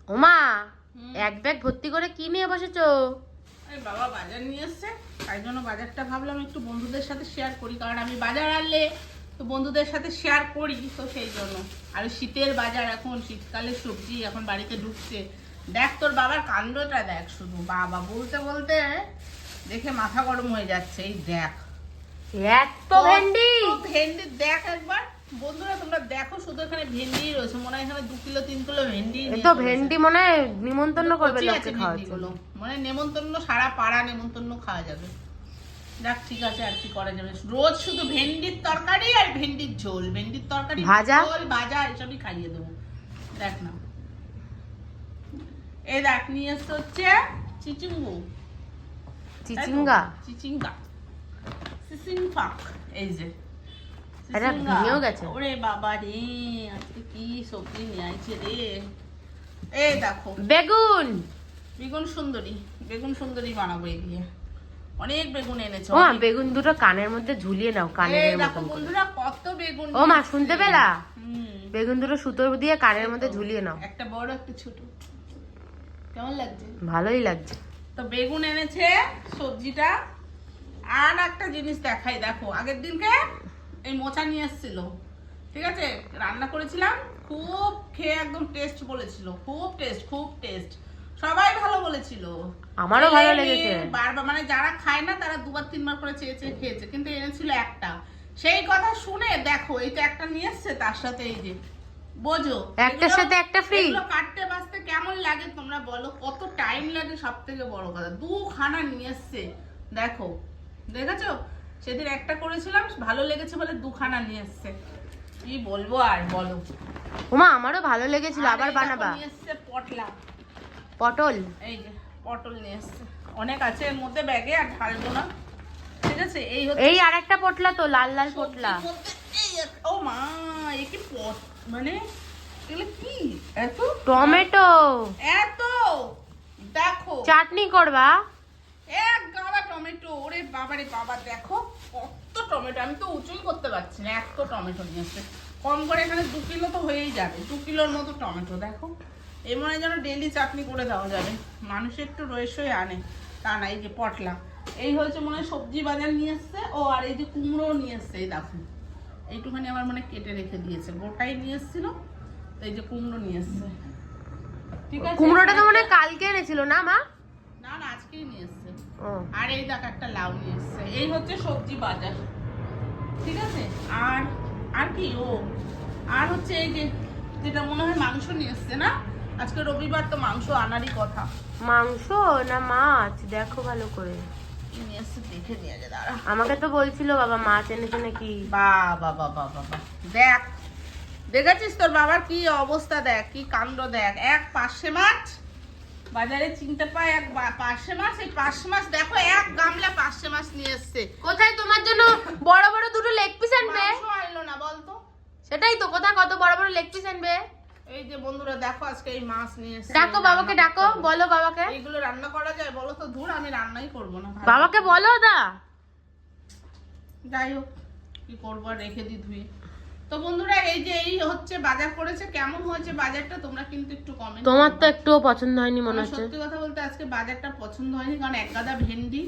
ওমা এক ব্যাগ ভর্তি করে কি নিয়ে বসেছো? আরে বাবা বাজার নিয়ে এসছে, তাই জন্য বাজারটা ভাবলাম একটু বন্ধুদের সাথে শেয়ার করি, কারণ আমি বাজার আনলে তো বন্ধুদের সাথে শেয়ার করি, তো সেই জন্য। আর শীতের বাজার, এখন শীতকালের সবজি এখন বাড়িতে ঢুকছে। দেখ তোর বাবার কাণ্ডটা দেখ, শুধু বাবা বলতে বলতে দেখে মাথা গরম হয়ে যাচ্ছে। এই দেখ এত ভেন্ডি, ভেন্ডি দেখ একবার। বন্ধুরা তোমরা দেখো, শুধু এখানে ভেন্ডি রয়েছে, মনে হয় এখানে 2 কিলো 3 কিলো ভেন্ডি। তো ভেন্ডি মনে হয় নিমন্ত্রণ করবে লোককে খাওয়ার জন্য। মানে নেমন্তন্ন, সারা পাড়া নেমন্তন্ন খাওয়া যাবে। দেখ ঠিক আছে, আর কি করা যাবে, রোজ শুধু ভেন্ডির তরকারি আর ভেন্ডির ঝোল, ভেন্ডির তরকারি ভাজা, ঝোল ভাজা এসবই খাইয়ে দেবো। দেখ না, এই দেখ নিয়ে এসছে হচ্ছে চিচিঙ্গু, চিচিঙ্গা, চিচিঙ্গা, চিচিংফাক। এই যে এটা ভেঙেও গেছে। ওরে বাবা রে, আজকে কি সবজি নিয়ে আইছে রে। এই দেখো বেগুন, বেগুন সুন্দরী, বেগুন সুন্দরী বানাবো এই দিয়ে। অনেক বেগুন এনেছে। ও বেগুন দুটো কানের মধ্যে ঝুলিয়ে নাও, কানের এই দেখো মতন করে। বন্ধুরা কত বেগুন। ও মা শুনতে পেলা? হুম, বেগুন দুটো সুতো দিয়ে কানের মধ্যে ঝুলিয়ে নাও। একটা বড় একটা ছোট। কেমন লাগছে? ভালোই লাগছে। তো বেগুন এনেছে, সবজিটা। আর একটা জিনিস দেখাই, দেখো আগের দিনকে এই মোচা নিয়ে এসেছিল, ঠিক আছে, রান্না করেছিলাম, খুব খেয়ে একদম টেস্ট বলেছিল, খুব টেস্ট, খুব টেস্ট, সবাই ভালো বলেছিল। আমারও ভালো লেগেছে। বারবার মানে যারা খায় না তারা 2 বার 3 বার করে চেয়ে চেয়ে খেয়েছে, কিন্তু এনেছিল একটা। সেই কথা শুনে দেখো, এই তো একটা নিয়ে এসছে, তার সাথে এই যে বোঝো, একটার সাথে একটা ফ্রি। এগুলো কাটতে বাঁচতে কেমন লাগে তোমরা বলো, কত টাইম লাগে, সব থেকে বড় কথা 2খানা নিয়ে এসছে। দেখো দেখেছো, সেদিন একটা করেছিলাম, ভালো লেগেছে বলে 2খানা নিয়ে এসছে। কি বলবো আর বলো। ওমা আমারও ভালো লেগেছিল, আবার বানাবা। নিয়ে এসছে পটলা, পটল, এই যে পটল নিয়ে এসছে, অনেক আছে এর মধ্যে ব্যাগে, আর ঢালবো না, ঠিক আছে। এই হচ্ছে এই আরেকটা পটলা, তো লাল লাল পটলা। ও মা, এ কি মানে এগুলো কি এত টমেটো, এত, দেখো চাটনি করবা? এক গাদা টমেটো, ওরে বাবারে বাবা, দেখো কত টমেটো, আমি তো উঁচুই করতে পারছি না, এত টমেটো নিয়ে আসছে। কম করে এখানে 2 কিলো তো হয়েই যাবে, 2 কিলোর মতো টমেটো। দেখো এই মনে হয় যেন ডেলি চাটনি করে দেওয়া যাবে, মানুষ একটু রয়েসই আনে, তা না। এই যে পটলা, এই হয়েছে মনে হয় সবজি বাজার নিয়ে এসছে। ও আর এই যে কুমড়ো নিয়ে এসছে, এই দেখো এইটুখানি আমার মানে কেটে রেখে দিয়েছে, গোটাই নিয়ে এসছিল, এই যে কুমড়ো নিয়ে এসছে, ঠিক আছে। কুমড়োটা তো মনে হয় কালকে এনেছিল না মা? না না, আজকেই নিয়ে এসছে। ও আর এই দেখ একটা লাউ নিয়ে এসছে। এই হচ্ছে সবজি বাজার, ঠিক আছে। আর আর কি, ও আর হচ্ছে এই যে যেটা মনে হয় মাংস নিয়ে এসছে না, আজকে রবিবার তো মাংস আনারই কথা। মাংস না মাছ দেখো ভালো করে। কি নিয়ে এসছে দেখে নিয়ে যা, দাঁড়া। আমাকে তো বলছিল বাবা মাছ এনেছে নাকি। বাবা বাবা বাবা, দেখ দেখেছিস তোর বাবার কি অবস্থা, দেখ কি কাণ্ড, দেখ এক পার্শে মাছ বাজারে চিনতে পায়, এক পার্শে মাছ, এই পার্শে মাছ দেখো এক গামলা পার্শে মাছ নিয়ে এসছে। কোথায় তোমার জন্য বড় বড় দুটো লেগ পিস আনবে? মাংস আনলো না বলতো? সেটাই তো, কোথায় কত বড় বড় লেগ পিস আনবে? এই যে বন্ধুরা দেখো আজকে এই মাছ নিয়ে এসেছে। ডাকো বাবাকে, ডাকো, বলো বাবাকে। এইগুলো রান্না করা যায় বলো তো? ধুর, আমি রান্নাই করবো না। বাবাকে বলো দা। যাই হোক, কি করবো, আর রেখে দি ধুয়ে। তো বন্ধুরা এই যে এই হচ্ছে বাজার করেছে, কেমন হয়েছে বাজারটা তোমরা কিন্তু একটু কমেন্ট। তোমার তো একটুও পছন্দ হয়নি মনে হচ্ছে। সত্যি কথা বলতে আজকে বাজারটা পছন্দ হয়নি, কারণ এক গাদা ভেন্ডি,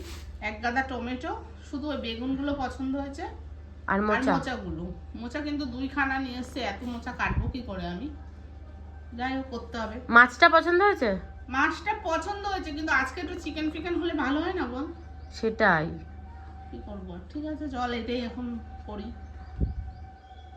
এক গাদা টমেটো, শুধু ওই বেগুনগুলো পছন্দ হয়েছে, আর আর মোচা, মোচাগুলো। মোচা কিন্তু 2খানা নিয়ে এসছে, এত মোচা কাটবো কি করে আমি, যাই হোক করতে হবে। মাছটা পছন্দ হয়েছে? মাছটা পছন্দ হয়েছে, কিন্তু আজকে একটু চিকেন ফিকেন হলে ভালো হয় না বল? সেটাই। কি করবো, ঠিক আছে চল এটাই এখন করি।